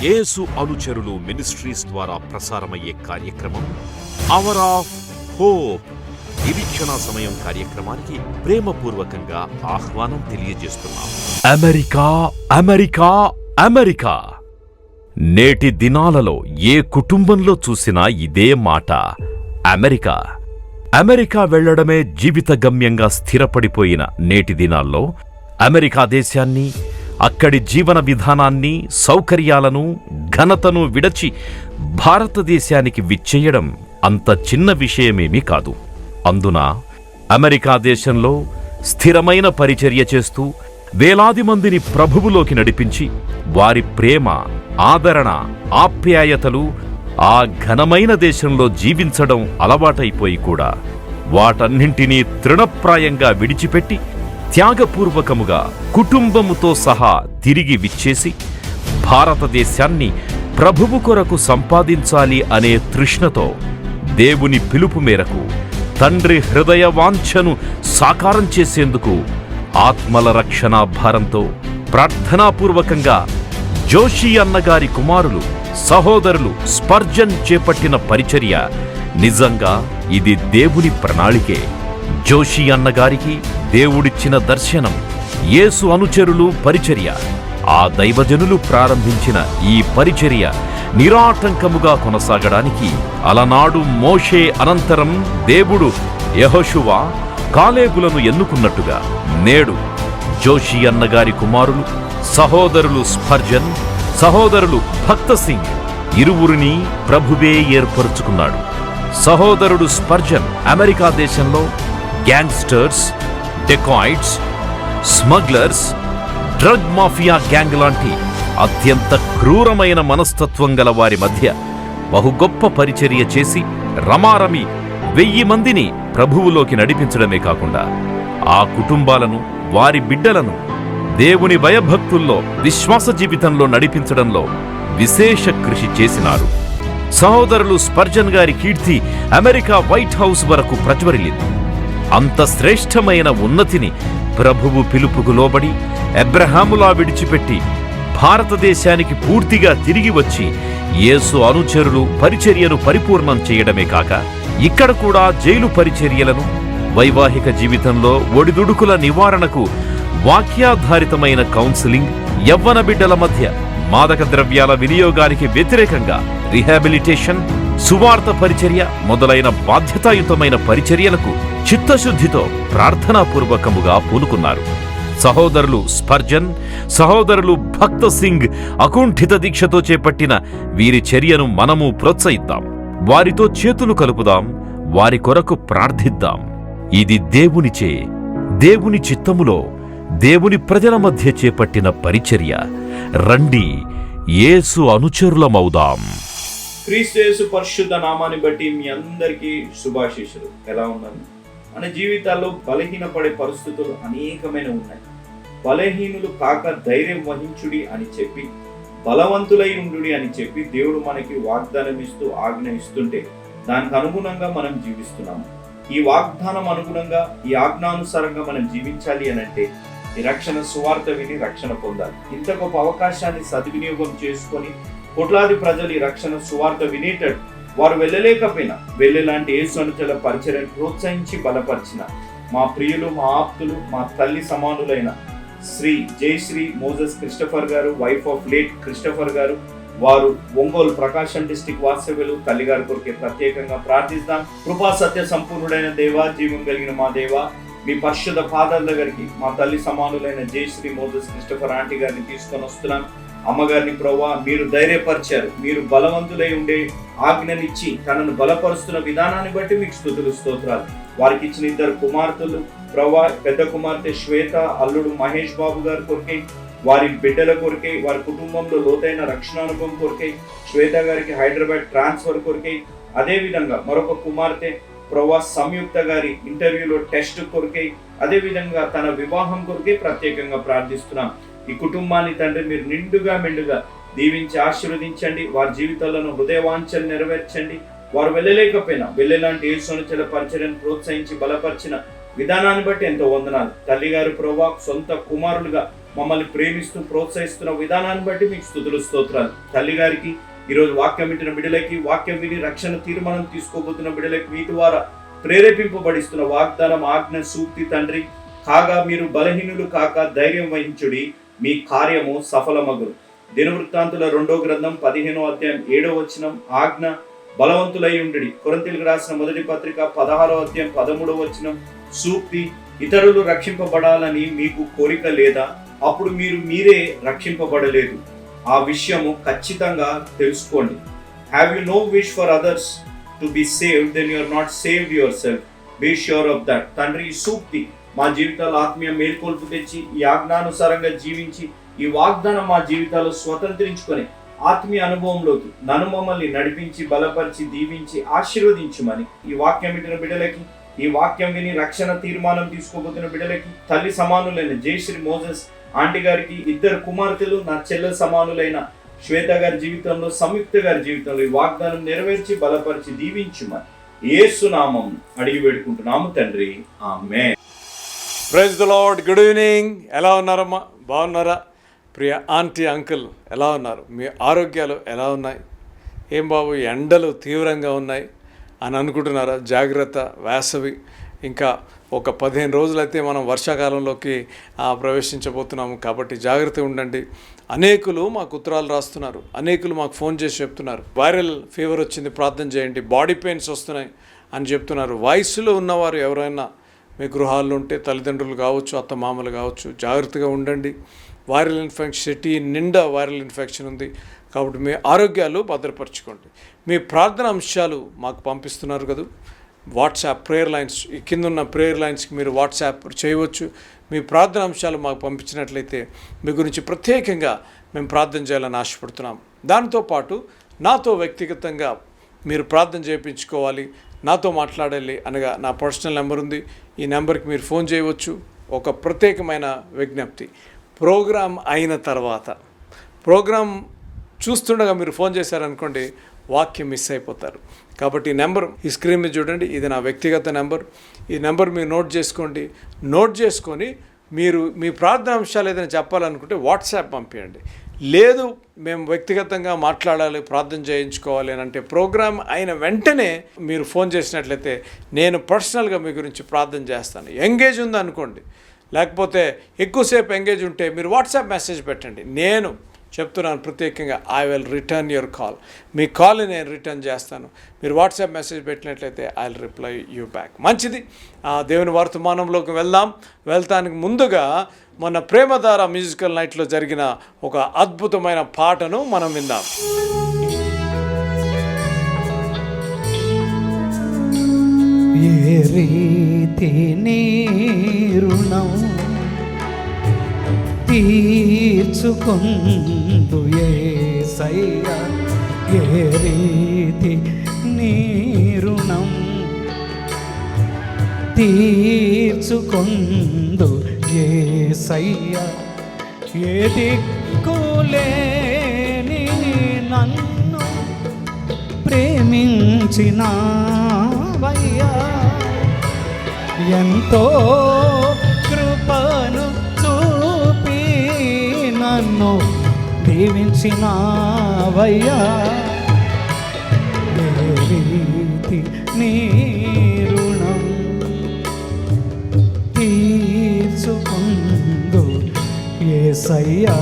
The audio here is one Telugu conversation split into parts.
యేసు అనుచరులు మినిస్ట్రీస్ ద్వారా ప్రసారమయ్యే కార్యక్రమం అవర్ ఆఫ్ హోప్. నిరీక్షణ సమయం కార్యక్రమానికి ప్రేమపూర్వకంగా ఆహ్వానం తెలియజేస్తున్నాం. America, America, America. నేటి దినాలలో ఏ కుటుంబంలో చూసినా ఇదే మాట, అమెరికా. అమెరికా వెళ్లడమే జీవిత గమ్యంగా స్థిరపడిపోయిన నేటి దినాల్లో అమెరికా దేశాన్ని, అక్కడి జీవన విధానాన్ని, సౌకర్యాలను, ఘనతను విడచి భారతదేశానికి విచ్చేయడం అంత చిన్న విషయమేమీ కాదు. అందున అమెరికా దేశంలో స్థిరమైన పరిచర్య చేస్తూ వేలాది మందిని ప్రభువులోకి నడిపించి వారి ప్రేమ, ఆదరణ, ఆప్యాయతలు ఆ ఘనమైన దేశంలో జీవించడం అలవాటైపోయి కూడా వాటన్నింటినీ తృణప్రాయంగా విడిచిపెట్టి త్యాగపూర్వకముగా కుటుంబముతో సహా తిరిగి విచ్చేసి భారతదేశాన్ని ప్రభువు కొరకు సంపాదించాలి అనే తృష్ణతో దేవుని పిలుపు మేరకు తండ్రి హృదయ వాంఛను సాకారం చేసేందుకు ఆత్మల రక్షణ భారంతో ప్రార్థనాపూర్వకంగా జోషి అన్నగారి కుమారులు, సహోదరులు స్పర్జన్ చేపట్టిన పరిచర్య నిజంగా ఇది దేవుని ప్రణాళికే. జోషి అన్నగారికి దేవుడిచ్చిన దర్శనం, యేసు అనుచరులు పరిచర్య, ఆ దైవజనులు ప్రారంభించిన ఈ పరిచర్య నిరాటంకముగా కొనసాగడానికి అలనాడు మోషే అనంతరం దేవుడు యెహోషువ, కాలేబులను ఎన్నుకున్నట్టుగా నేడు జోషి అన్నగారి కుమారులు, సహోదరులు స్పర్జన్, సహోదరులు భక్త సింగ్ ఇరువురిని ప్రభువే ఏర్పరుచుకున్నాడు. సహోదరుడు స్పర్జన్ అమెరికా దేశంలో gangsters, dacoits, smugglers, drug mafia gang లాంటి అత్యంత క్రూరమైన మనస్తత్వం గల వారి మధ్య బహు గొప్ప పరిచర్య చేసి రమారమి 1000 మందిని ప్రభువులోకి నడిపించడమే కాకుండా ఆ కుటుంబాలను, వారి బిడ్డలను దేవుని భయభక్తుల్లో, విశ్వాస జీవితంలో నడిపించడంలో విశేష కృషి చేసినారు. సహోదరులు స్పర్జన్ గారి కీర్తి అమెరికా వైట్ హౌస్ వరకు ప్రజ్వరిల్లింది. అంత శ్రేష్టమైన ఉన్నతిని ప్రభువు పిలుపుకు లోబడి అబ్రహాములా విడిచిపెట్టి భారతదేశానికి పూర్తిగా తిరిగి వచ్చి యేసు అనుచరులు పరిచర్యను పరిపూర్ణం చేయడమే కాక ఇక్కడ కూడా జైలు పరిచర్యలను, వైవాహిక జీవితంలో ఒడిదుడుకుల నివారణకు వాక్యాధారితమైన కౌన్సిలింగ్, యవ్వన బిడ్డల మధ్య మాదక ద్రవ్యాల వినియోగానికి వ్యతిరేకంగా రిహాబిలిటేషన్, సువార్త పరిచర్య మొదలైన బాధ్యతాయుతమైన పరిచర్యలకు చిత్తశుద్ధితో ప్రార్థనాపూర్వకముగా పూనుకున్నారు. సహోదరులు స్పర్జన్, సహోదరులు భక్త సింగ్ అకుంఠిత దీక్షతో చేపట్టిన వీరి చర్యను మనము ప్రోత్సహిద్దాం. వారితో చేతులు కలుపుదాం, వారి కొరకు ప్రార్థిద్దాం. ఇది దేవునిచే, దేవుని చిత్తములో, దేవుని ప్రజల మధ్య చేపట్టిన పరిచర్య. రండి, యేసు అనుచరులమవుదాం. క్రీస్తు యేసు పరిశుద్ధ నామాన్ని బట్టి మీ అందరికీ శుభాశీస్సులు. ఎలా ఉన్నారు? మన జీవితాల్లో బలహీనపడే పరిస్థితులు అనేకమైన ఉన్నాయి. బలహీనులు కాక ధైర్యం వహించుడి అని చెప్పి, బలవంతులై ఉండుడి అని చెప్పి దేవుడు మనకి వాగ్దానం ఇస్తూ ఆజ్ఞ ఇస్తుంటే దానికి అనుగుణంగా మనం జీవిస్తున్నాము. ఈ వాగ్దానం అనుగుణంగా, ఈ ఆజ్ఞానుసారంగా మనం జీవించాలి అని అంటే ఈ రక్షణ సువార్త విని రక్షణ పొందాలి. ఇంత గొప్ప అవకాశాన్ని సద్వినియోగం చేసుకొని కోట్లాది ప్రజలు ఈ రక్షణ సువార్త వినేటట్టు వారు వెళ్ళలేకపోయినా వెళ్ళేలాంటి యేసు అనుచరుల పరిచర్యను ప్రోత్సహించి బలపరిచిన మా ప్రియులు, మా ఆప్తులు, మా తల్లి సమానులైన శ్రీ జయశ్రీ మోజెస్ క్రిస్టఫర్ గారు, వైఫ్ ఆఫ్ లేట్ క్రిస్టఫర్ గారు, వారు ఒంగోలు ప్రకాశం డిస్టిక్ వాస్తవ్యులు, తల్లిగారి కొరకే ప్రత్యేకంగా ప్రార్థిస్తాం. కృపా సత్య సంపూర్ణుడైన దేవా, జీవం కలిగిన మా దేవా, మీ పరిశుద్ధ పాదాల దగ్గరికి మా తల్లి సమానులైన జయశ్రీ మోజెస్ క్రిస్టఫర్ ఆంటీ గారిని తీసుకొని వస్తున్నాం. అమ్మగారిని ప్రభువా మీరు ధైర్యపరిచారు. మీరు బలవంతులై ఉండే ఆజ్ఞనిచ్చి తనను బలపరుస్తున్న విధానాన్ని బట్టి మీకు స్తుతులు, స్తోత్రాలు. వారికి ఇచ్చిన 2 కుమార్తెలు ప్రభువా, పెద్ద కుమార్తె శ్వేత, అల్లుడు మహేష్ బాబు గారి కొరకే, వారి బిడ్డల కొరకే, వారి కుటుంబంలో లోతైన రక్షణానుభవం కొరకే, శ్వేత గారికి హైదరాబాద్ ట్రాన్స్ఫర్ కొరకే, అదేవిధంగా మరొక కుమార్తె ప్రభువా సంయుక్త గారి ఇంటర్వ్యూలో టెస్ట్ కొరకే, అదేవిధంగా తన వివాహం కొరకే ప్రత్యేకంగా ప్రార్థిస్తున్నాం. ఈ కుటుంబాన్ని తండ్రి మీరు నిండుగా మెండుగా దీవించి ఆశీర్వదించండి. వారి జీవితాలను హృదయవాంఛలు నెరవేర్చండి. వారు వెళ్ళలేకపోయినా వెళ్ళేలాంటి యేసు అనుచరుల పరిచర్యను ప్రోత్సహించి బలపరిచిన విధానాన్ని బట్టి ఎంతో వందనాలు. తల్లిగారు ప్రభువా సొంత కుమారులుగా మమ్మల్ని ప్రేమిస్తూ ప్రోత్సహిస్తున్న విధానాన్ని బట్టి మీకు స్తుతులు స్తోత్రాలు. తల్లి గారికి, ఈరోజు వాక్యం వింటున్న బిడ్డలకి, వాక్యం విని రక్షణ తీర్మానం తీసుకోబోతున్న బిడ్డలకి మీ ద్వారా ప్రేరేపింపబడిస్తున్న వాగ్దానం, ఆజ్ఞ, సూక్తి తండ్రి కాగా మీరు బలహీనులు కాక ధైర్యం వహించుడి, మీ కార్యము సఫలమగును. దినవృత్తాంతుల 2వ గ్రంథం 15వ అధ్యాయం 7వ వచనం, ఆజ్ఞ బలవంతులై ఉండుడి. కొరింథీయులకు రాసిన మొదటి పత్రిక 16వ అధ్యాయం 13వ వచనం, సూక్తి ఇతరులు రక్షింపబడాలని మీకు కోరిక లేదా? అప్పుడు మీరే రక్షింపబడలేదు. ఆ విషయము ఖచ్చితంగా తెలుసుకోండి. Have you no wish for others to be saved, then you are not saved yourself. Be sure of that. తండ్రి, ఈ సూక్తి మా జీవితాల్లో ఆత్మీయ మేల్కొల్పు తెచ్చి, ఈ ఆజ్ఞానుసారంగా జీవించి, ఈ వాగ్దానం మా జీవితాల్లో స్వతంత్రించుకొని ఆత్మీయ అనుభవంలోకి నన్ను మమ్మల్ని నడిపించి, బలపరిచి, దీవించి, ఆశీర్వదించుమని ఈ వాక్యం వింటున్న బిడ్డలకి, ఈ వాక్యం విని రక్షణ తీర్మానం తీసుకోబోతున్న బిడ్డలకి, తల్లి సమానులైన జయశ్రీ మోజెస్ ఆంటీ గారికి 2 కుమార్తెలు, నా చెల్లె సమానులైన శ్వేత గారి జీవితంలో, సంయుక్త గారి జీవితంలో ఈ వాగ్దానం నెరవేర్చి, బలపరిచి, దీవించుమని యేసు నామం అడిగి వేడుకుంటున్నాము తండ్రి, amen. Praise the Lord. Good evening. ఎలా ఉన్నారమ్మా? బాగున్నారా? ప్రియ ఆంటీ, అంకుల్ ఎలా ఉన్నారు? మీ ఆరోగ్యాలు ఎలా ఉన్నాయి? ఏం బాబు, ఎండలు తీవ్రంగా ఉన్నాయి అని అనుకుంటున్నారా? జాగ్రత్త. వేసవి ఇంకా ఒక 15 రోజులైతే మనం వర్షాకాలంలోకి ప్రవేశించబోతున్నాము. కాబట్టి జాగ్రత్తగా ఉండండి. అనేకులు మాకు ఉత్తరాలు రాస్తున్నారు, అనేకులు మాకు ఫోన్ చేసి చెప్తున్నారు, వైరల్ ఫీవర్ వచ్చింది, ప్రార్థన చేయండి, బాడీ పెయిన్స్ వస్తున్నాయి అని చెప్తున్నారు. వయసులో ఉన్నవారు ఎవరైనా మీ గృహాల్లో ఉంటే, తల్లిదండ్రులు కావచ్చు, అత్తమామలు కావచ్చు, జాగ్రత్తగా ఉండండి. వైరల్ ఇన్ఫెక్షన్, సిటీ నిండా వైరల్ ఇన్ఫెక్షన్ ఉంది. కాబట్టి మీ ఆరోగ్యాలు భద్రపరచుకోండి. మీ ప్రార్థన అంశాలు మాకు పంపిస్తున్నారు కదా, వాట్సాప్ ప్రేయర్ లైన్స్, ఈ కింద ఉన్న ప్రేయర్ లైన్స్కి మీరు వాట్సాప్ చేయవచ్చు. మీ ప్రార్థన అంశాలు మాకు పంపించినట్లయితే మీ గురించి ప్రత్యేకంగా మేము ప్రార్థన చేయాలని ఆశపడుతున్నాం. దానితో పాటు నాతో వ్యక్తిగతంగా మీరు ప్రార్థన చేయించుకోవాలి, నాతో మాట్లాడాలి అనగా నా పర్సనల్ నెంబర్ ఉంది. ఈ నెంబర్కి మీరు ఫోన్ చేయవచ్చు. ఒక ప్రత్యేకమైన విజ్ఞప్తి, ప్రోగ్రాం అయిన తర్వాత, ప్రోగ్రాం చూస్తుండగా మీరు ఫోన్ చేశారనుకోండి, వాక్యం మిస్ అయిపోతారు. కాబట్టి ఈ నెంబర్ ఈ స్క్రీన్ మీద చూడండి, ఇది నా వ్యక్తిగత నెంబర్. ఈ నెంబర్ మీరు నోట్ చేసుకోండి. నోట్ చేసుకొని మీరు మీ ప్రార్థన అంశాలు ఏదైనా చెప్పాలనుకుంటే వాట్సాప్ పంపించండి. లేదు మేము వ్యక్తిగతంగా మాట్లాడాలి, ప్రార్థన చేయించుకోవాలి అని అంటే ప్రోగ్రామ్ అయిన వెంటనే మీరు ఫోన్ చేసినట్లయితే నేను పర్సనల్గా మీ గురించి ప్రార్థన చేస్తాను. ఎంగేజ్ ఉందనుకోండి, లేకపోతే ఎక్కువసేపు ఎంగేజ్ ఉంటే మీరు వాట్సాప్ మెసేజ్ పెట్టండి. నేను చెప్తున్నాను ప్రత్యేకంగా, I will return your call. మీ కాల్ని నేను రిటర్న్ చేస్తాను. మీరు వాట్సాప్ మెసేజ్ పెట్టినట్లయితే I will reply you back. మంచిది. దేవుని వర్తమానంలోకి వెళ్తానికి ముందుగా మన ప్రేమధార మ్యూజికల్ నైట్లో జరిగిన ఒక అద్భుతమైన పాటను మనం విందాం. ఏ రీతి నీ రుణం తీర్చుకుందు యేసయ్యా, ఏ రీతి నీ రుణం తీర్చుకుందు యేసయ్యా, ఏ దిక్కులేని నన్ను ప్రేమించినావయ్యా, ఎంతో కృపను చూపి నన్ను దీవించినావయ్యా, ఏ రీతి నీ రుణం తీర్చుకుందు యేసయ్యా.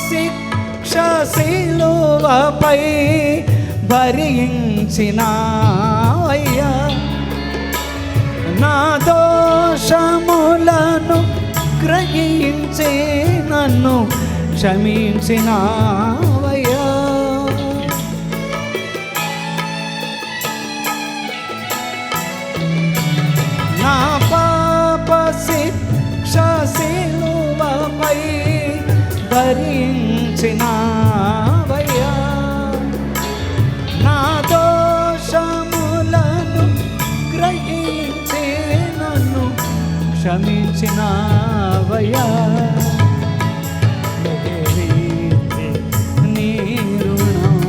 శిక్ష శిలువపై భరించినావయ్యా, నా దోషములను గ్రహించి నన్ను క్షమించినావయ్యా, భరించినావయ్యా, నా దోషములను గ్రహించి నన్ను క్షమించినావయ్యా. నీ రుణం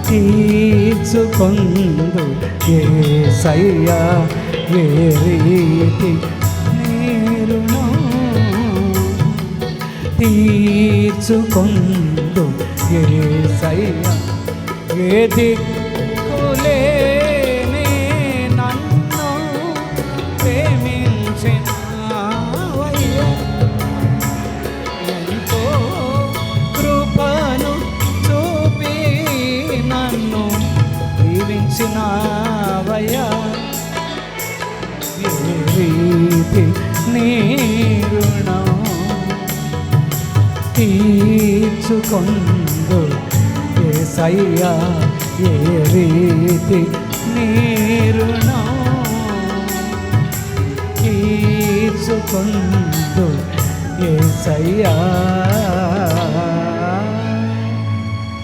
తీర్చుకొందు యేసయ్యా, ఏ రీతి నీ రుణం తీర్చుకొందు యేసయ్యా. ఏ దిక్కులేని నన్ను ప్రేమించినావయ్యా, ఎంతో కృపను చూపి నన్ను దీవించినావయ్యా. ఏ రీతి నీ రుణం తీర్చుకొందు యేసయ్యా, ఏ రీతి నీ రుణం తీర్చుకొందు యేసయ్యా.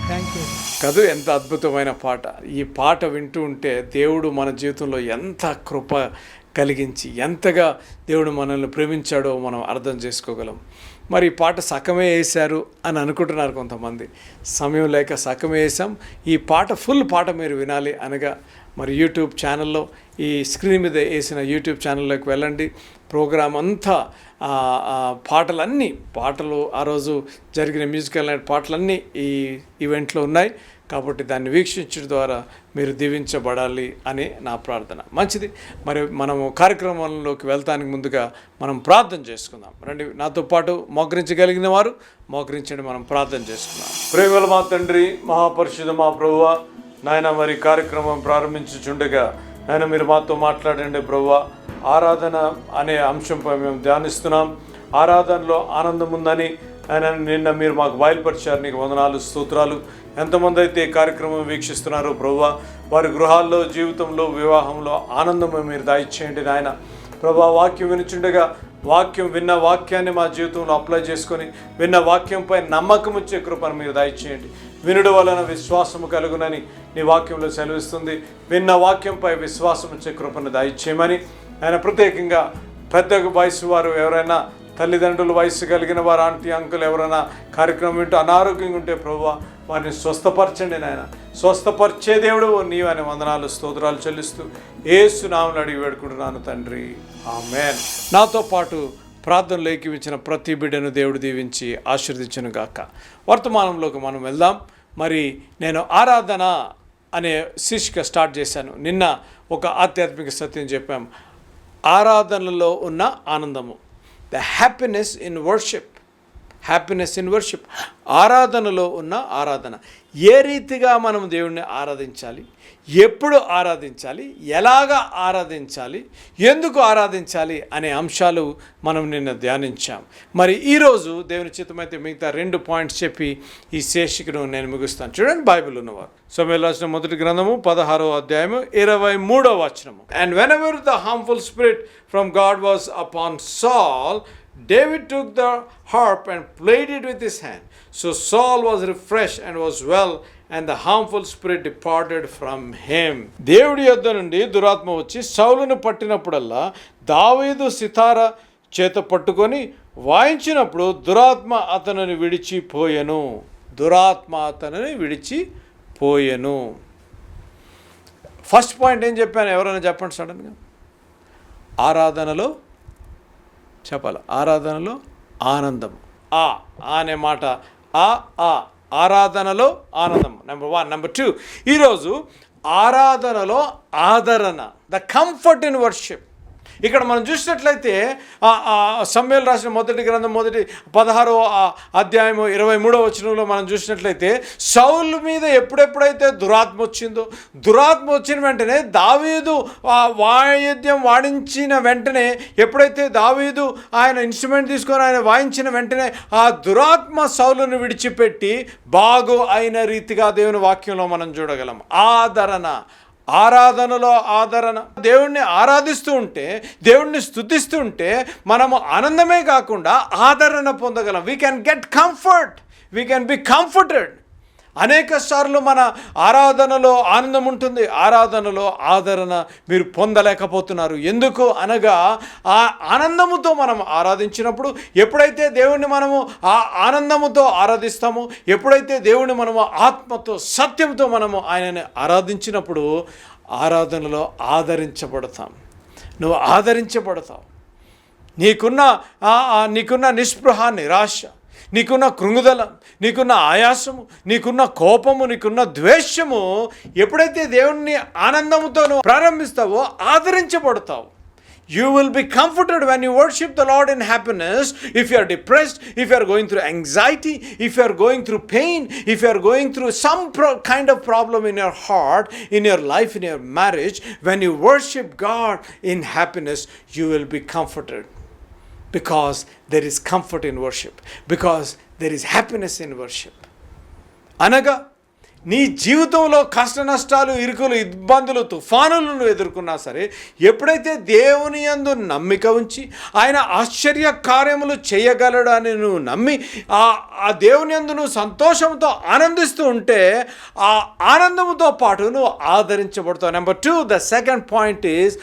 Thank you. కదూ ఎంత అద్భుతమైన పాట. ఈ పాట వింటూ ఉంటే దేవుడు మన జీవితంలో ఎంత కృప కలిగించి ఎంతగా దేవుడు మనల్ని ప్రేమించాడో మనం అర్థం చేసుకోగలం. మరి ఈ పాట సగమే వేశారు అని అనుకుంటున్నారు కొంతమంది. సమయం లేక సగమే వేసాం. ఈ పాట ఫుల్ పాట మీరు వినాలి అనగా మరి యూట్యూబ్ ఛానల్లో, ఈ స్క్రీన్ మీద వేసిన యూట్యూబ్ ఛానల్లోకి వెళ్ళండి. ప్రోగ్రామ్ అంతా పాటలు ఆ రోజు జరిగిన మ్యూజికల్ నైట్ పాటలన్నీ ఈ ఈవెంట్లో ఉన్నాయి. కాబట్టి దాన్ని వీక్షించడం ద్వారా మీరు దీవించబడాలి అని నా ప్రార్థన. మంచిది. మరి మనము కార్యక్రమంలోకి వెళ్తానికి ముందుగా మనం ప్రార్థన చేసుకుందాం. రండి, నాతో పాటు మోకరించగలిగిన వారు మోకరించండి. మనం ప్రార్థన చేసుకుందాం. ప్రేమల మా తండ్రి, మహాపరిశుద్ధ మా ప్రభువా, నాయన మరి కార్యక్రమం ప్రారంభించుచుండగా నాయన మీరు మాతో మాట్లాడండి ప్రభువా. ఆరాధన అనే అంశంపై మేము ధ్యానిస్తున్నాం. ఆరాధనలో ఆనందం ఉందని ఆయన నిన్న మీరు మాకు బయలుపరిచారు. నీకు వందనాలు, స్తోత్రాలు. ఎంతమంది అయితే ఈ కార్యక్రమం వీక్షిస్తున్నారో ప్రభువా, వారి గృహాల్లో, జీవితంలో, వివాహంలో ఆనందం మీరు దయచేయండి నాయన. ప్రభువా, వాక్యం వినుచుండగా విన్న వాక్యాన్ని మా జీవితంలో అప్లై చేసుకొని విన్న వాక్యంపై నమ్మకం వచ్చే కృపను మీరు దయచేయండి. వినుడు వలన విశ్వాసము కలుగునని నీ వాక్యంలో సెలవిస్తుంది. విన్న వాక్యంపై విశ్వాసం వచ్చే కృపను దయచేయమని ఆయన ప్రత్యేకంగా పెద్ద వయసు వారు ఎవరైనా, తల్లిదండ్రులు వయసు కలిగిన వారు, ఆంటీ అంకుల్ ఎవరైనా కార్యక్రమం వింటూ అనారోగ్యంగా ఉంటే ప్రభువా వారిని స్వస్థపరచండి నాయన. స్వస్థపరిచే దేవుడు నీవని వందనాలు, స్తోత్రాలు చెల్లిస్తూ యేసు నామములో అడిగి వేడుకుంటున్నాను తండ్రి, ఆమేన్. నాతో పాటు ప్రార్థనలు ఏకీవించిన ప్రతి బిడ్డను దేవుడు దీవించి ఆశీర్వదించును గాక. వర్తమానంలోకి మనం వెళ్దాం. మరి నేను ఆరాధన అనే శీర్షిక స్టార్ట్ చేశాను. నిన్న ఒక ఆధ్యాత్మిక సత్యం చెప్పాం. ఆరాధనలో ఉన్న ఆనందము, ద హ్యాపీనెస్ ఇన్ వర్షిప్. ఆరాధనలో ఉన్న ఆరాధన. ఏ రీతిగా మనం దేవుణ్ణి ఆరాధించాలి, ఎప్పుడు ఆరాధించాలి, ఎలాగా ఆరాధించాలి, ఎందుకు ఆరాధించాలి అనే అంశాలు మనం నిన్న ధ్యానించాం. మరి ఈరోజు దేవుని చిత్తమైతే మిగతా 2 పాయింట్స్ చెప్పి ఈ శీర్షికను నేను ముగిస్తాను. చూడండి, బైబిల్ ఉన్నవారు సమూయేలు రాసిన మొదటి గ్రంథము 16వ అధ్యాయము 23వ వచనము. And when ever the harmful spirit from God was upon Saul, David took the harp and played it with his hand. So Saul was refreshed and was well, and the harmful spirit departed from him. దేవుడి యొద్ద నుండి దురాత్మ వచ్చి సౌలును పట్టినప్పుడల్లా దావీదు సితార చేత పట్టుకొని వాయించినప్పుడు దురాత్మ అతనిని విడిచిపోయెను. ఫస్ట్ పాయింట్ ఏం చెప్పాను, ఎవరైనా చెప్పండి సడన్గా. ఆరాధనలో చెప్పాలి, ఆరాధనలో ఆనందం. అనే మాట ఆరాధనలో ఆనందం, నెంబర్ 1. నెంబర్ 2, ఈరోజు ఆరాధనలో ఆదరణ, ద కంఫర్ట్ ఇన్ వర్షిప్. ఇక్కడ మనం చూసినట్లయితే సమూయేలు రాసిన మొదటి గ్రంథం 16వ అధ్యాయము 23వ వచనంలో మనం చూసినట్లయితే సౌలు మీద ఎప్పుడెప్పుడైతే దురాత్మ వచ్చిన వెంటనే దావీదు వాయిద్యం వాడించిన వెంటనే, ఎప్పుడైతే దావీదు ఆయన ఇన్స్ట్రుమెంట్ తీసుకొని ఆయన వాయించిన వెంటనే ఆ దురాత్మ సౌలును విడిచిపెట్టి బాగు అయిన రీతిగా దేవుని వాక్యంలో మనం చూడగలం. ఆదరణ, ఆరాధనలో ఆదరణ. దేవుణ్ణి ఆరాధిస్తూ ఉంటే, దేవుణ్ణి స్తుతిస్తూ ఉంటే మనము ఆనందమే కాకుండా ఆదరణ పొందగలం. We can get comfort, we can be comforted. అనేక సార్లు మన ఆరాధనలో ఆనందం ఉంటుంది, ఆరాధనలో ఆదరణ మీరు పొందలేకపోతున్నారు. ఎందుకు అనగా ఆ ఆనందముతో మనం ఆరాధించినప్పుడు, ఎప్పుడైతే దేవుణ్ణి మనము ఆ ఆనందముతో ఆరాధిస్తామో, ఎప్పుడైతే దేవుణ్ణి మనము ఆత్మతో సత్యంతో మనము ఆయనని ఆరాధించినప్పుడు ఆరాధనలో ఆదరించబడతాం. నువ్వు ఆదరించబడతావు. నీకున్న నిస్పృహ, నిరాశ, నీకున్న కృంగుదల, నీకున్న ఆయాసము, నీకున్న కోపము, నీకున్న ద్వేషము ఎప్పుడైతే దేవుణ్ణి ఆనందముతో ప్రారంభిస్తావో ఆదరించబడతావు. You will be comforted when you worship the Lord in happiness. If you are depressed, if you are going through anxiety, if you are going through pain, if you are going through some kind of problem in your heart, in your life, in your marriage, when you worship God in happiness, you will be comforted. Because there is comfort in worship. Because there is happiness in worship. అనగా నీ జీవితంలో కష్ట నష్టాలు, ఇరుకులు, ఇబ్బందులు, తుఫానులను ఎదుర్కొన్నా సరే, ఎప్పుడైతే దేవుని యందు నమ్మిక ఉంచి ఆయన ఆశ్చర్య కార్యములు చేయగలడని నువ్వు నమ్మి ఆ దేవుని యందు నువ్వు సంతోషంతో ఆనందిస్తూ ఉంటే ఆ ఆనందముతో పాటు నువ్వు ఆదరించబడతావు. Number 2, the second point is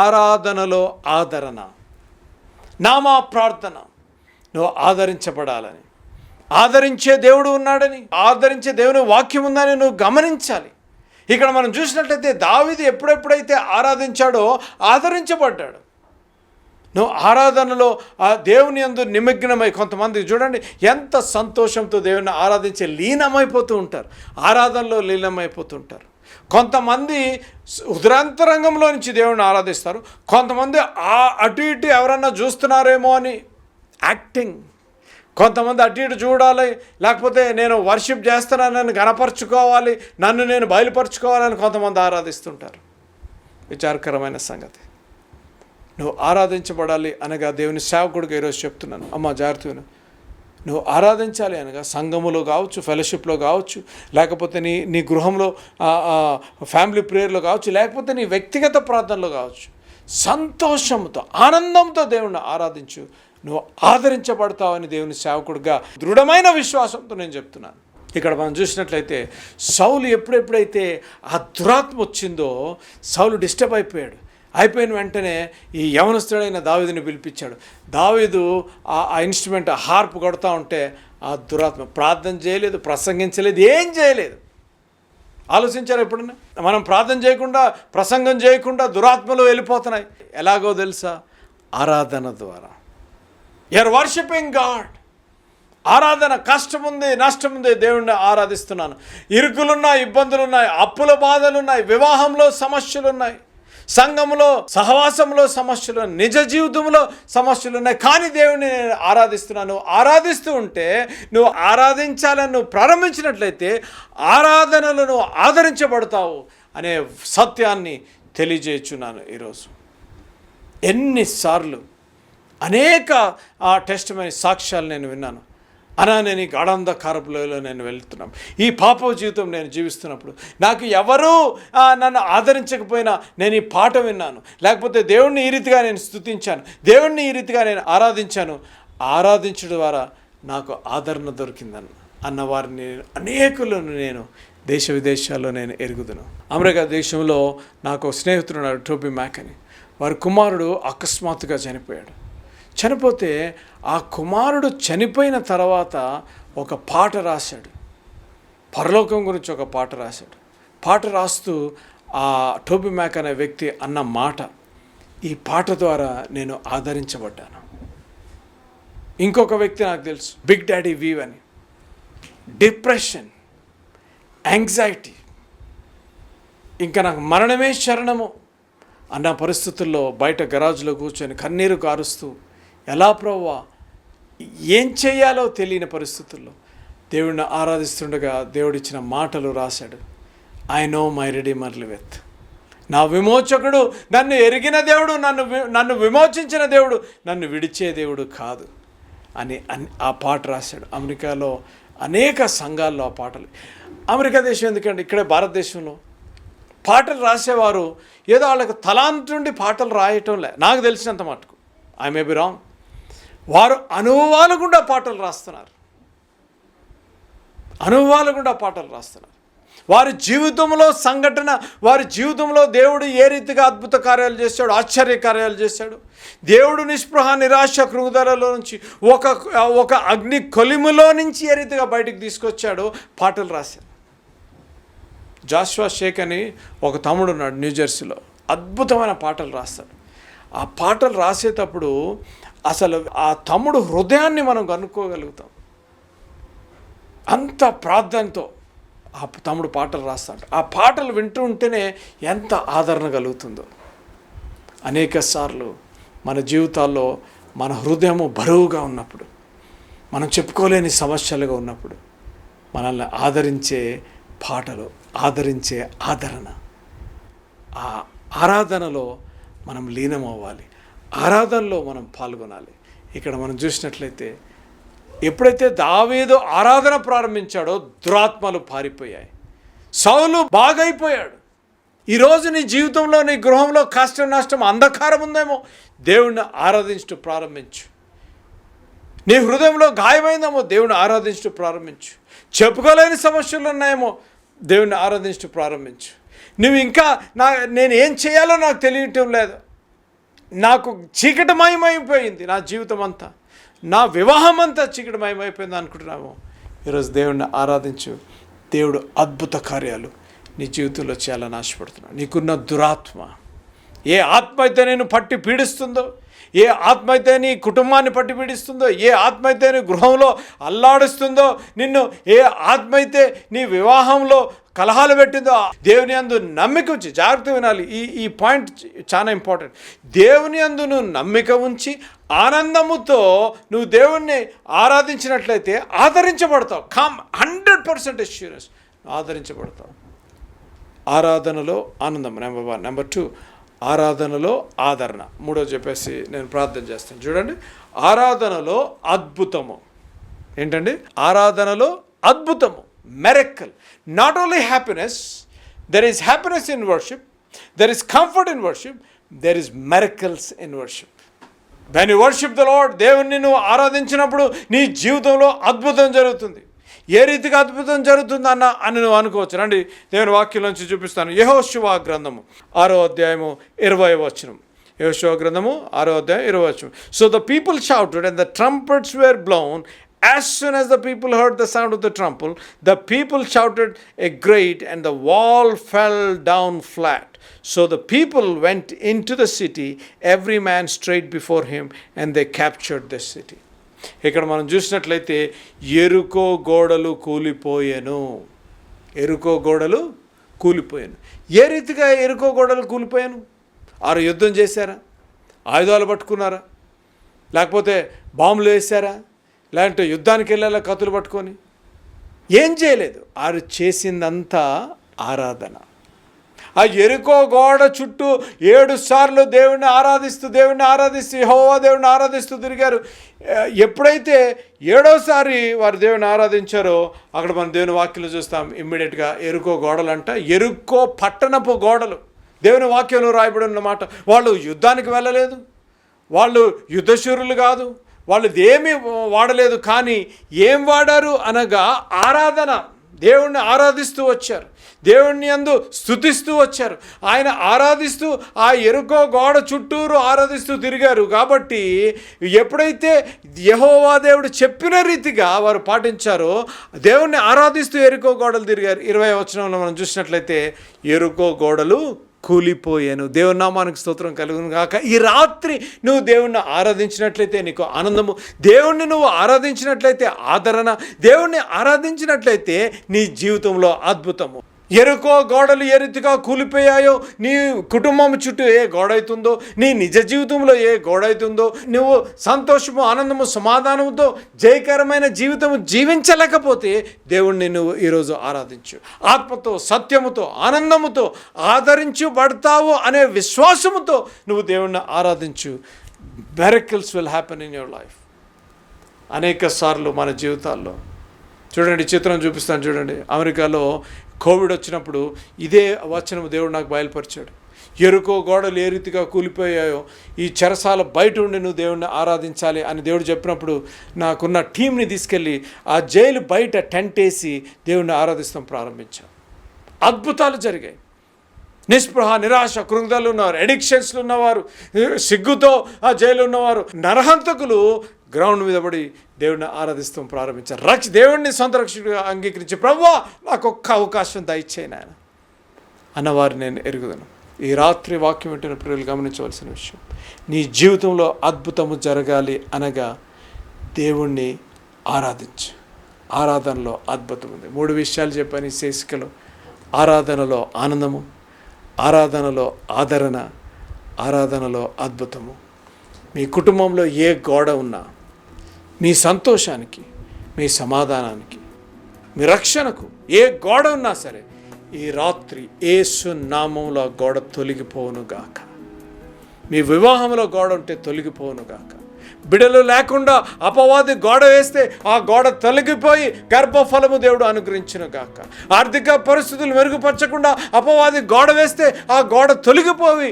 ఆరాధనలో ఆదరణ. నామా ప్రార్థన. నువ్వు ఆదరించబడాలని, ఆదరించే దేవుడు ఉన్నాడని, ఆదరించే దేవుని వాక్యం ఉందని నువ్వు గమనించాలి. ఇక్కడ మనం చూసినట్లయితే దావీదు ఎప్పుడెప్పుడైతే ఆరాధించాడో ఆదరించబడ్డాడు. నువ్వు ఆరాధనలో ఆ దేవుని యందు నిమగ్నమై, కొంతమంది చూడండి ఎంత సంతోషంతో దేవుని ఆరాధించే లీనమైపోతూ ఉంటారు, ఆరాధనలో లీనమైపోతూ ఉంటారు. కొంతమంది ఉదరాంతరంగంలో నుంచి దేవుని ఆరాధిస్తారు, కొంతమంది అటు ఇటు ఎవరన్నా చూస్తున్నారేమో అని యాక్టింగ్, కొంతమంది అటు ఇటు చూడాలి, లేకపోతే నేను వర్షిప్ చేస్తున్నానని గణపరచుకోవాలి, నన్ను నేను బయలుపరచుకోవాలని కొంతమంది ఆరాధిస్తుంటారు. విచారకరమైన సంగతి. నువ్వు ఆరాధించబడాలి అనగా దేవుని సేవకుడిగా ఈరోజు చెప్తున్నాను, అమ్మ జాగ్రత్తగా నువ్వు ఆరాధించాలి అనగా సంఘములో కావచ్చు, ఫెలోషిప్లో కావచ్చు, లేకపోతే నీ గృహంలో ఫ్యామిలీ ప్రేయర్లో కావచ్చు, లేకపోతే నీ వ్యక్తిగత ప్రార్థనలో కావచ్చు, సంతోషంతో ఆనందంతో దేవుణ్ణి ఆరాధించు. నువ్వు ఆదరించబడతావని దేవుని సేవకుడిగా దృఢమైన విశ్వాసంతో నేను చెప్తున్నాను. ఇక్కడ మనం చూసినట్లయితే సౌలు ఎప్పుడెప్పుడైతే ఆ దురాత్మ వచ్చిందో సౌలు డిస్టర్బ్ అయిపోయిన వెంటనే ఈ యవనస్తుడైన దావీదుని పిలిపించాడు. దావీదు ఆ ఇన్స్ట్రుమెంట్ హార్ప్ కొడతా ఉంటే ఆ దురాత్మ ప్రార్థన చేయలేదు, ప్రసంగించలేదు, ఏం చేయలేదు. ఆలోచించారు ఎప్పుడన్నా? మనం ప్రార్థన చేయకుండా, ప్రసంగం చేయకుండా దురాత్మలు వెళ్ళిపోతున్నాయి. ఎలాగో తెలుసా? ఆరాధన ద్వారా. You are worshipping God. ఆరాధన. కష్టం ఉంది, నష్టం ఉంది, దేవుణ్ణి ఆరాధిస్తున్నాను. ఇరుకులున్నాయి, ఇబ్బందులున్నాయి, అప్పుల బాధలున్నాయి, వివాహంలో సమస్యలున్నాయి, సంఘంలో సహవాసంలో సమస్యలు, నిజ జీవితంలో సమస్యలు ఉన్నాయి, కానీ దేవుని నేను ఆరాధిస్తున్నాను. ఆరాధిస్తూ ఉంటే నువ్వు ఆరాధించాలని నువ్వు ప్రారంభించినట్లయితే ఆరాధనలు నువ్వు ఆదరించబడతావు అనే సత్యాన్ని తెలియజేయుచున్నాను ఈరోజు. ఎన్నిసార్లు అనేక టెస్టిమనీ సాక్ష్యాలు నేను విన్నాను. నేను ఈ గాఢాంధకారపులో నేను వెళ్తున్నాను. ఈ పాప జీవితం నేను జీవిస్తున్నప్పుడు నాకు ఎవరూ నన్ను ఆదరించకపోయినా నేను ఈ పాట విన్నాను, లేకపోతే దేవుణ్ణి ఈ రీతిగా నేను స్తుతించాను, దేవుణ్ణి ఈ రీతిగా నేను ఆరాధించాను, ఆరాధించడం ద్వారా నాకు ఆదరణ దొరికిందని అన్న వారిని అనేకులను నేను దేశ విదేశాల్లో నేను ఎరుగుదును. అమెరికా దేశంలో నాకు స్నేహితుడు ఉన్నాడు, టోబీ మ్యాక్ అని. వారి కుమారుడు అకస్మాత్తుగా చనిపోతే ఆ కుమారుడు చనిపోయిన తర్వాత ఒక పాట రాశాడు, పరలోకం గురించి ఒక పాట రాశాడు. పాట రాస్తూ ఆ టోబీ మ్యాక్ అనే వ్యక్తి అన్న మాట, ఈ పాట ద్వారా నేను ఆదరించబడ్డాను. ఇంకొక వ్యక్తి నాకు తెలుసు, బిగ్ డాడీ వీవ్ అని. డిప్రెషన్, యాంగ్జైటీ, ఇంకా నాకు మరణమే శరణము అన్న పరిస్థితుల్లో బయట గరాజులో కూర్చొని కన్నీరు కారుస్తూ, ఎలా ప్రభువా ఏం చేయాలో తెలియని పరిస్థితుల్లో దేవుడిని ఆరాధిస్తుండగా దేవుడిచ్చిన మాటలు రాశాడు. I know my redeemer liveth. నా విమోచకుడు, నన్ను ఎరిగిన దేవుడు, నన్ను విమోచించిన దేవుడు, నన్ను విడిచే దేవుడు కాదు అని ఆ పాట రాశాడు. అమెరికాలో అనేక సంఘాల్లో ఆ పాటలు. అమెరికా దేశం ఎందుకంటే ఇక్కడే భారతదేశంలో పాటలు రాసేవారు ఏదో వాళ్ళకి తలాంతుండి పాటలు రాయటంలే, నాకు తెలిసినంత మటుకు, ఐ మే బి రాంగ్. వారు అనుభవాలు గుండా పాటలు రాస్తున్నారు, అనుభవాలు గుండా పాటలు రాస్తున్నారు. వారి జీవితంలో సంఘటన, వారి జీవితంలో దేవుడు ఏ రీతిగా అద్భుత కార్యాలు చేశాడు, ఆశ్చర్య కార్యాలు చేశాడు. దేవుడు నిస్పృహ నిరాశ కృంగుదలలో నుంచి ఒక అగ్ని కొలిములో నుంచి ఏ రీతిగా బయటికి తీసుకొచ్చాడో పాటలు రాశాడు. జాషువా షేక్ అని ఒక తమ్ముడు ఉన్నాడు న్యూజెర్సీలో, అద్భుతమైన పాటలు రాస్తాడు. ఆ పాటలు రాసేటప్పుడు అసలు ఆ తమ్ముడు హృదయాన్ని మనం కనుక్కోగలుగుతాం. అంత ప్రార్థనతో ఆ తమ్ముడు పాటలు రాస్తాడు. ఆ పాటలు వింటూ ఉంటేనే ఎంత ఆదరణ కలుగుతుందో. అనేక సార్లు మన జీవితాల్లో మన హృదయము బరువుగా ఉన్నప్పుడు, మనం చెప్పుకోలేని సమస్యలుగా ఉన్నప్పుడు, మనల్ని ఆదరించే పాటలు, ఆదరించే ఆదరణ, ఆ ఆరాధనలో మనం లీనమవ్వాలి, ఆరాధనలో మనం పాల్గొనాలి. ఇక్కడ మనం చూసినట్లయితే ఎప్పుడైతే దావీదు ఆరాధన ప్రారంభించాడో దురాత్మలు పారిపోయాయి. సౌలు బాగైపోయాడు. ఈరోజు నీ జీవితంలో, నీ గృహంలో కష్టం నష్టం అంధకారం ఉందేమో, దేవుణ్ణి ఆరాధించడం ప్రారంభించు. నీ హృదయంలో గాయమైందేమో, దేవుని ఆరాధించడం ప్రారంభించు. చెప్పుకోలేని సమస్యలు ఉన్నాయేమో, దేవుని ఆరాధించడం ప్రారంభించు. నువ్వు ఇంకా నేను ఏం చేయాలో నాకు తెలియటం లేదు, నాకు చీకటమయమైపోయింది నా జీవితం అంతా, నా వివాహం అంతా చీకటమయమైపోయింది అనుకుంటున్నాము, ఈరోజు దేవుణ్ణి ఆరాధించు. దేవుడు అద్భుత కార్యాలు నీ జీవితంలో చేయాలని ఆశపడుతున్నాడు. నీకున్న దురాత్మ, ఏ ఆత్మ అయితే నేను పట్టి పీడిస్తుందో, ఏ ఆత్మ అయితే నీ కుటుంబాన్ని పట్టి పీడిస్తుందో, ఏ ఆత్మ అయితే నీ గృహంలో అల్లాడుస్తుందో, నిన్ను ఏ ఆత్మ అయితే నీ వివాహంలో కలహాలు పెట్టిందో, దేవుని యందు నమ్మిక ఉంచి, జాగ్రత్త వినాలి, ఈ పాయింట్ చాలా ఇంపార్టెంట్. దేవుని యందు నువ్వు నమ్మిక ఉంచి ఆనందముతో నువ్వు దేవుణ్ణి ఆరాధించినట్లయితే ఆదరించబడతావు. 100% అష్యూరెన్స్, ఆదరించబడతావు. ఆరాధనలో ఆనందం నెంబర్ 1. నెంబర్ 2, ఆరాధనలో ఆదరణ. 3 చెప్పేసి నేను ప్రార్థన చేస్తాను. చూడండి, ఆరాధనలో అద్భుతము ఏంటండి? ఆరాధనలో అద్భుతము, miracle. Not only happiness, there is happiness in worship, there is comfort in worship, there is miracles in worship. When you worship the lord, దేవుణ్ణి నువ్వు ఆరాధించినప్పుడు నీ జీవితంలో అద్భుతం జరుగుతుంది. ఏ రీతిగా అద్భుతం జరుగుతుంది అని నువ్వు అనుకోవచ్చు. రండి, దేవుని వాక్యం నుంచి చూపిస్తాను. యెహోషువ గ్రంథము 6వ అధ్యాయము 20వ వచనం. యెహోషువ గ్రంథము 6వ అధ్యాయం 20వ వచనం. So the people shouted and the trumpets were blown. As soon as the people heard the sound of the trumpet, the people shouted a great, and the wall fell down flat. So the people went into the city, every man straight before him, and they captured the city. ఇక్కడ మనం చూసినట్లయితే ఎరుకో గోడలు కూలిపోయాను. ఎరుకో గోడలు కూలిపోయాను. ఏ రీతిగా ఎరుకో గోడలు కూలిపోయాను? వారు యుద్ధం చేశారా? ఆయుధాలు పట్టుకున్నారా? లేకపోతే బాంబులు వేశారా? లేదంటే యుద్ధానికి వెళ్ళాలా కత్తులు పట్టుకొని? ఏం చేయలేదు. వారు చేసిందంతా ఆరాధన. ఆ ఎరుకో గోడ చుట్టూ 7 సార్లు దేవుణ్ణి ఆరాధిస్తూ యెహోవా దేవుణ్ణి ఆరాధిస్తూ తిరిగారు. ఎప్పుడైతే 7వసారి వారు దేవుని ఆరాధించారో అక్కడ మనం దేవుని వాక్యంలో చూస్తాం. ఇమ్మీడియట్గా ఎరుకో గోడలు అంట, ఎరుకో పట్టణపు గోడలు దేవుని వాక్యంలో రాయబడి ఉన్నమాట. వాళ్ళు యుద్ధానికి వెళ్ళలేదు, వాళ్ళు యుద్ధశూరులు కాదు, వాళ్ళు ఏమీ వాడలేదు. కానీ ఏం వాడారు అనగా ఆరాధన. దేవుణ్ణి ఆరాధిస్తూ వచ్చారు, దేవుణ్ణి యందు స్తుతిస్తూ వచ్చారు. ఆయన ఆరాధిస్తూ ఆ ఎరుకో గోడ చుట్టూరు ఆరాధిస్తూ తిరిగారు. కాబట్టి ఎప్పుడైతే యెహోవా దేవుడు చెప్పిన రీతిగా వారు పాటించారో దేవుణ్ణి ఆరాధిస్తూ ఎరుకో గోడలు తిరిగారు. 20వ వచనంలో మనం చూసినట్లయితే ఎరుకో గోడలు కూలిపోయాను. దేవుని నామానికి స్తోత్రం కలుగును గాక. ఈ రాత్రి నువ్వు దేవుణ్ణి ఆరాధించినట్లయితే నీకు ఆనందము, దేవుణ్ణి నువ్వు ఆరాధించినట్లయితే ఆదరణ, దేవుణ్ణి ఆరాధించినట్లయితే నీ జీవితంలో అద్భుతము. ఎరుకో గోడలు ఏ రీతిగా కూలిపోయాయో, నీ కుటుంబం చుట్టూ ఏ గోడ అవుతుందో, నీ నిజ జీవితంలో ఏ గోడ అవుతుందో, నువ్వు సంతోషము ఆనందము సమాధానంతో జయకరమైన జీవితము జీవించలేకపోతే దేవుణ్ణి నువ్వు ఈరోజు ఆరాధించు. ఆత్మతో, సత్యముతో, ఆనందముతో ఆదరించబడతావు అనే విశ్వాసముతో నువ్వు దేవుణ్ణి ఆరాధించు. Miracles will happen in your life. అనేక సార్లు మన జీవితాల్లో చూడండి, చిత్రం చూపిస్తాను చూడండి. అమెరికాలో కోవిడ్ వచ్చినప్పుడు ఇదే వచనం దేవుడు నాకు బయలుపరిచాడు. ఎరుకో గోడలు ఏ రీతిగా కూలిపోయాయో ఈ చెరసాల బయట ఉండి నువ్వు దేవుడిని ఆరాధించాలి అని దేవుడు చెప్పినప్పుడు నాకున్న టీంని తీసుకెళ్ళి ఆ జైలు బయట టెంట్ వేసి దేవుడిని ఆరాధిస్తాం ప్రారంభించాం. అద్భుతాలు జరిగాయి. నిస్పృహ, నిరాశ, కృంగదలు ఉన్నవారు, ఎడిక్షన్స్లు ఉన్నవారు, సిగ్గుతో ఆ జైలు ఉన్నవారు, నరహంతకులు గ్రౌండ్ మీద పడి దేవుడిని ఆరాధిస్తాం ప్రారంభించారు. దేవుడిని సొంత రక్షకుడిగా అంగీకరించి ప్రభువా నాకు ఒక్క అవకాశం దయచేయి నాయన అన్నవారు నేను ఎరుగుదను. ఈ రాత్రి వాక్యం వింటున్న ప్రియులు గమనించవలసిన విషయం, నీ జీవితంలో అద్భుతము జరగాలి అనగా దేవుణ్ణి ఆరాధించు. ఆరాధనలో అద్భుతం ఉంది. 3 విషయాలు చెప్పాను ఈ శీర్షికలో. ఆరాధనలో ఆనందము, ఆరాధనలో ఆదరణ, ఆరాధనలో అద్భుతము. మీ కుటుంబంలో ఏ గోడ ఉన్నా, మీ సంతోషానికి, మీ సమాధానానికి, మీ రక్షణకు ఏ గోడ ఉన్నా సరే ఈ రాత్రి యేసు నామములో గోడ తొలగిపోవునుగాక. మీ వివాహంలో గోడ ఉంటే తొలగిపోవునుగాక. బిడలు లేకుండా అపవాది గోడ వేస్తే ఆ గోడ తొలగిపోయి గర్భఫలము దేవుడు అనుగ్రహించునుగాక. ఆర్థిక పరిస్థితులు మెరుగుపరచకుండా అపవాది గోడ వేస్తే ఆ గోడ తొలగిపోయి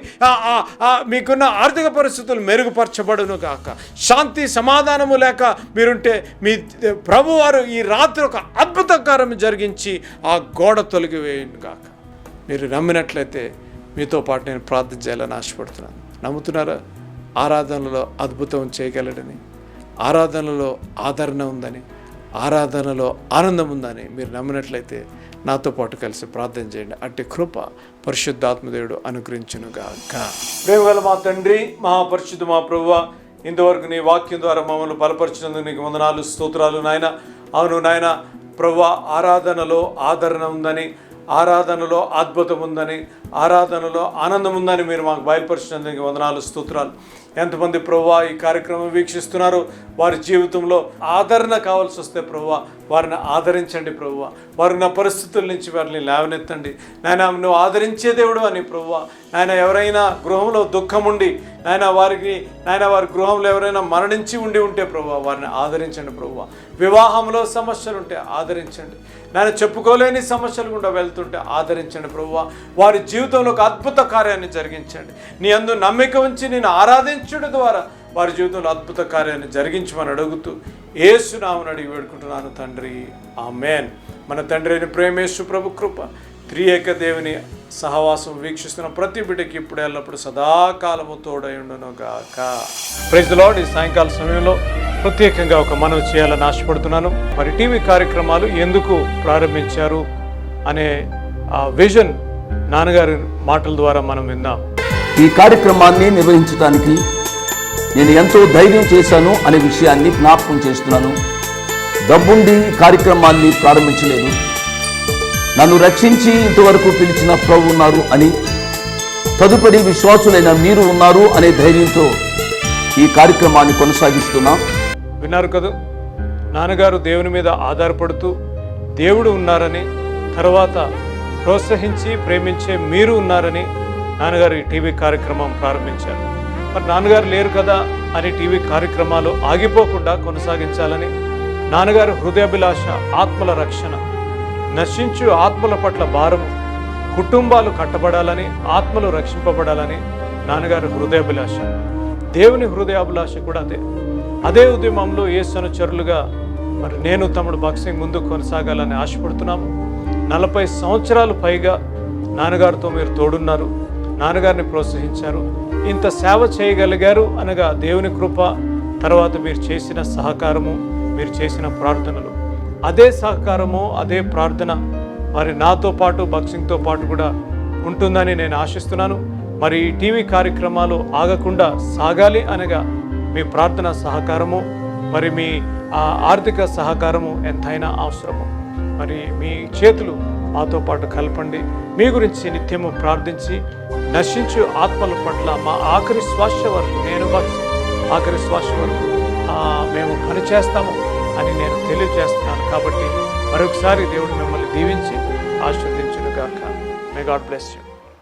మీకున్న ఆర్థిక పరిస్థితులు మెరుగుపరచబడునుగాక. శాంతి సమాధానము లేక మీరుంటే మీ ప్రభువారు ఈ రాత్రి ఒక అద్భుత కార్యం జరిగించి ఆ గోడ తొలగివేయునుగాక. మీరు నమ్మినట్లయితే మీతో పాటు నేను ప్రార్థన చేయాలని ఆశపడుతున్నాను. నమ్ముతున్నారా? ఆరాధనలో అద్భుతం చేయగలడని, ఆరాధనలో ఆదరణ ఉందని, ఆరాధనలో ఆనందం ఉందని మీరు నమ్మినట్లయితే నాతో పాటు కలిసి ప్రార్థన చేయండి. అట్టి కృప పరిశుద్ధాత్మదేవుడు అనుగ్రహించునుగాక. ప్రేమగల మా తండ్రి, మహాపరిశుద్ధ మా ప్రభువా, ఇంతవరకు నీ వాక్యం ద్వారా మమ్మల్ని బలపరిచినందుకు నీకు వందనాలు, స్తోత్రాలు నాయన. అవును నాయన ప్రభువా, ఆరాధనలో ఆదరణ ఉందని, ఆరాధనలో అద్భుతం ఉందని, ఆరాధనలో ఆనందం ఉందని మీరు మాకు బయలుపరిచినందుకు వందనాలు, స్తోత్రాలు. ఎంతమంది ప్రభువా ఈ కార్యక్రమం వీక్షిస్తున్నారు, వారి జీవితంలో ఆదరణ కావాల్సి వస్తే ప్రభువా వారిని ఆదరించండి ప్రభువా. వారున్న పరిస్థితుల నుంచి వారిని లేవనెత్తండి నాయన. నువ్వు ఆదరించే దేవుడు అని ప్రభువా. నాయన ఎవరైనా గృహంలో దుఃఖం ఉండి వారి గృహంలో ఎవరైనా మరణించి ఉంటే ప్రభువా వారిని ఆదరించండి ప్రభువా. వివాహంలో సమస్యలు ఉంటే ఆదరించండి నాయన. చెప్పుకోలేని సమస్యలు గుండా వెళ్తుంటే ఆదరించండి ప్రభువా. వారి జీవితంలో ఒక అద్భుత కార్యాన్ని జరిగించండి. నీ అందు నమ్మిక ఉంచి నేను ఆరాధించడం ద్వారా వారి జీవితంలో అద్భుత కార్యాన్ని జరిగించమని అడుగుతూ యేసు నామమున అడిగి వేడుకుంటున్నాను తండ్రి, ఆమేన్. మన తండ్రి అయిన ప్రేమేశ్వర ప్రభు కృప, త్రియేక దేవుని సహవాసం వీక్షిస్తున్న ప్రతి బిడ్డకి ఇప్పుడు ఎల్లప్పుడు సదాకాలము తోడై ఉండునుగాక. Praise the Lord. ఈ సాయంకాల సమయంలో ప్రత్యేకంగా ఒక మనవి చేయాలని ఆశపడుతున్నాను. మరి టీవీ కార్యక్రమాలు ఎందుకు ప్రారంభించారు అనే విజన్ నాన్నగారి మాటల ద్వారా మనం విందాం. ఈ కార్యక్రమాన్ని నిర్వహించడానికి నేను ఎంతో ధైర్యం చేశాను అనే విషయాన్ని జ్ఞాపకం చేస్తున్నాను. డబ్బుండి కార్యక్రమాన్ని ప్రారంభించలేదు. నన్ను రక్షించి ఇంతవరకు పిలిచిన ప్రభు ఉన్నారు అని, తదుపరి విశ్వాసులైన మీరు ఉన్నారు అనే ధైర్యంతో ఈ కార్యక్రమాన్ని కొనసాగిస్తున్నాం. విన్నారు కదా, నాన్నగారు దేవుని మీద ఆధారపడుతూ దేవుడు ఉన్నారని, తర్వాత ప్రోత్సహించి ప్రేమించే మీరు ఉన్నారని నాన్నగారు ఈ టీవీ కార్యక్రమం ప్రారంభించారు. మరి నాన్నగారు లేరు కదా అని టీవీ కార్యక్రమాలు ఆగిపోకుండా కొనసాగించాలని, నాన్నగారు హృదయాభిలాష ఆత్మల రక్షణ, నశించు ఆత్మల పట్ల భారము, కుటుంబాలు కట్టబడాలని, ఆత్మలు రక్షింపబడాలని నాన్నగారు హృదయాభిలాష. దేవుని హృదయాభిలాష కూడా అదే ఉద్యమంలో యేసు అనుచరులుగా మరి నేను తమ్ముడు బాక్సింగ్ ముందు కొనసాగాలని ఆశపడుతున్నాము. 40 సంవత్సరాలు పైగా నాన్నగారితో మీరు తోడున్నారు, నాన్నగారిని ప్రోత్సహించారు, ఇంత సేవ చేయగలిగారు అనగా దేవుని కృప, తర్వాత మీరు చేసిన సహకారము, మీరు చేసిన ప్రార్థనలు. అదే సహకారము, అదే ప్రార్థన మరి నాతో పాటు బాక్సింగ్తో పాటు కూడా ఉంటుందని నేను ఆశిస్తున్నాను. మరి ఈ టీవీ కార్యక్రమాలు ఆగకుండా సాగాలి అనగా మీ ప్రార్థన సహకారము, మరి మీ ఆర్థిక సహకారము ఎంతైనా అవసరము. మరి మీ చేతులు మాతో పాటు కలపండి. మీ గురించి నిత్యము ప్రార్థించి నశించు ఆత్మల పట్ల మా ఆఖరి శ్వాస వరకు, నేను ఆఖరి శ్వాస వరకు మేము పనిచేస్తాము అని నేను తెలియజేస్తున్నాను. కాబట్టి మరొకసారి దేవుడు మిమ్మల్ని దీవించి ఆశీర్వదించును గాక. May God bless you.